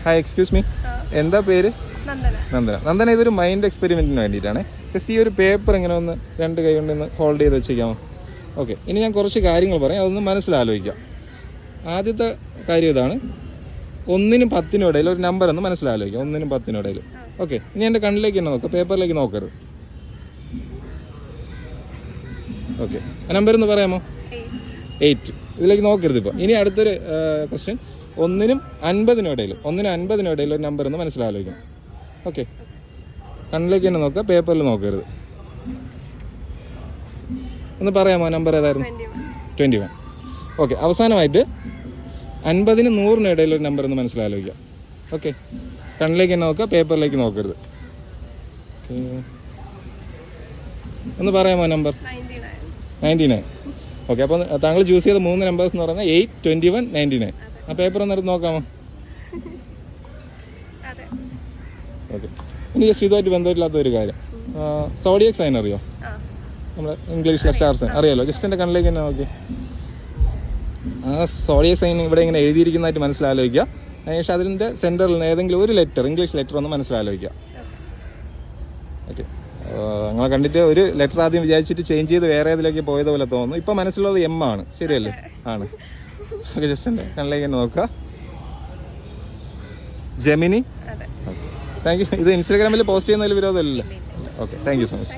Hi, excuse me, എന്താ പേര്? നന്ദന. നന്ദന, ഇതൊരു മൈൻഡ് എക്സ്പെരിമെന്റിന് വേണ്ടിയിട്ടാണ്. ജസ്റ്റ് ഈ ഒരു പേപ്പർ ഇങ്ങനെ ഒന്ന് 2 കൈ കൊണ്ട് ഹോൾഡ് ചെയ്ത് വെച്ചേക്കാമോ? ഓക്കെ, ഇനി ഞാൻ കുറച്ച് കാര്യങ്ങൾ പറയാം, അതൊന്ന് മനസ്സിലാലോചിക്കാം. ആദ്യത്തെ കാര്യം ഇതാണ്, 1-നും 10-നും ഇടയിൽ ഒരു നമ്പർ ഒന്ന് മനസ്സിലാലോചിക്കാം. 1-നും 10-നും ഇടയിൽ. ഓക്കെ, ഇനി എൻ്റെ കണ്ണിലേക്ക് തന്നെ നോക്കാം, പേപ്പറിലേക്ക് നോക്കരുത്. ഓക്കെ, ആ നമ്പർ ഒന്ന് പറയാമോ? 8. ഇതിലേക്ക് നോക്കരുത് ഇപ്പോൾ. ഇനി അടുത്തൊരു ക്വസ്റ്റ്യൻ, 1-നും 50-നും ഇടയിൽ, 1-നും 50-നും ഇടയിൽ ഒരു നമ്പർ ഒന്ന് മനസ്സിലാലോചിക്കണം. ഓക്കെ, കണ്ണിലേക്ക് തന്നെ നോക്കുക, പേപ്പറിൽ നോക്കരുത്. ഒന്ന് പറയാമോ നമ്പർ ഏതായിരുന്നു? 21. ഓക്കെ, അവസാനമായിട്ട് 50-നും 100-നും ഇടയിൽ ഒരു നമ്പർ ഒന്ന് മനസ്സിലാലോചിക്കാം. ഓക്കെ, കണ്ണിലേക്ക് തന്നെ നോക്കുക, പേപ്പറിലേക്ക് നോക്കരുത്. ഒന്ന് പറയാമോ നമ്പർ? 99. ഓക്കെ, അപ്പോൾ താങ്കൾ ചൂസ് ചെയ്ത 3 നമ്പേഴ്സ് എന്ന് പറയുന്നത് 8, 21, 99. ആ പേപ്പർ ഒന്ന് എടുത്ത് നോക്കാമോ? ഓക്കെ, ഇനി ജസ്റ്റ് ഇതുമായിട്ട് ബന്ധമില്ലാത്ത ഒരു കാര്യം, സോഡിയക് സൈൻ അറിയോ? നമ്മുടെ ഇംഗ്ലീഷിലെ സ്റ്റാർ സൈൻ അറിയാലോ? ജസ്റ്റ് എൻ്റെ കണ്ണിലേക്ക് തന്നെ നോക്കി, ആ സോഡിയക് സൈൻ ഇവിടെ ഇങ്ങനെ എഴുതിയിരിക്കുന്നതായിട്ട് മനസ്സിലാലോചിക്കുക. അതിനുശേഷം അതിൻ്റെ സെൻറ്ററിൽ നിന്ന് ഏതെങ്കിലും ഒരു ലെറ്റർ, ഇംഗ്ലീഷ് ലെറ്റർ ഒന്ന് മനസ്സിലാലോചിക്കുക. ഓക്കെ, നിങ്ങളെ കണ്ടിട്ട് ഒരു ലെറ്റർ ആദ്യം വിചാരിച്ചിട്ട് ചേഞ്ച് ചെയ്ത് വേറെ ഏതിലേക്ക് പോയതുപോലെ തോന്നുന്നു. ഇപ്പം മനസ്സിലുള്ളത് M ആണ്, ശരിയല്ലേ? ആണ്. ഓക്കെ, ജസ്റ്റ് എൻ്റെ കണ്ണിലേക്ക് തന്നെ നോക്കുക. ജെമിനി. Okay, thank you. ഇത് ഇൻസ്റ്റാഗ്രാമിൽ പോസ്റ്റ് ചെയ്യുന്നതിൽ വിരോധമില്ലല്ലോ? Okay, thank you so much.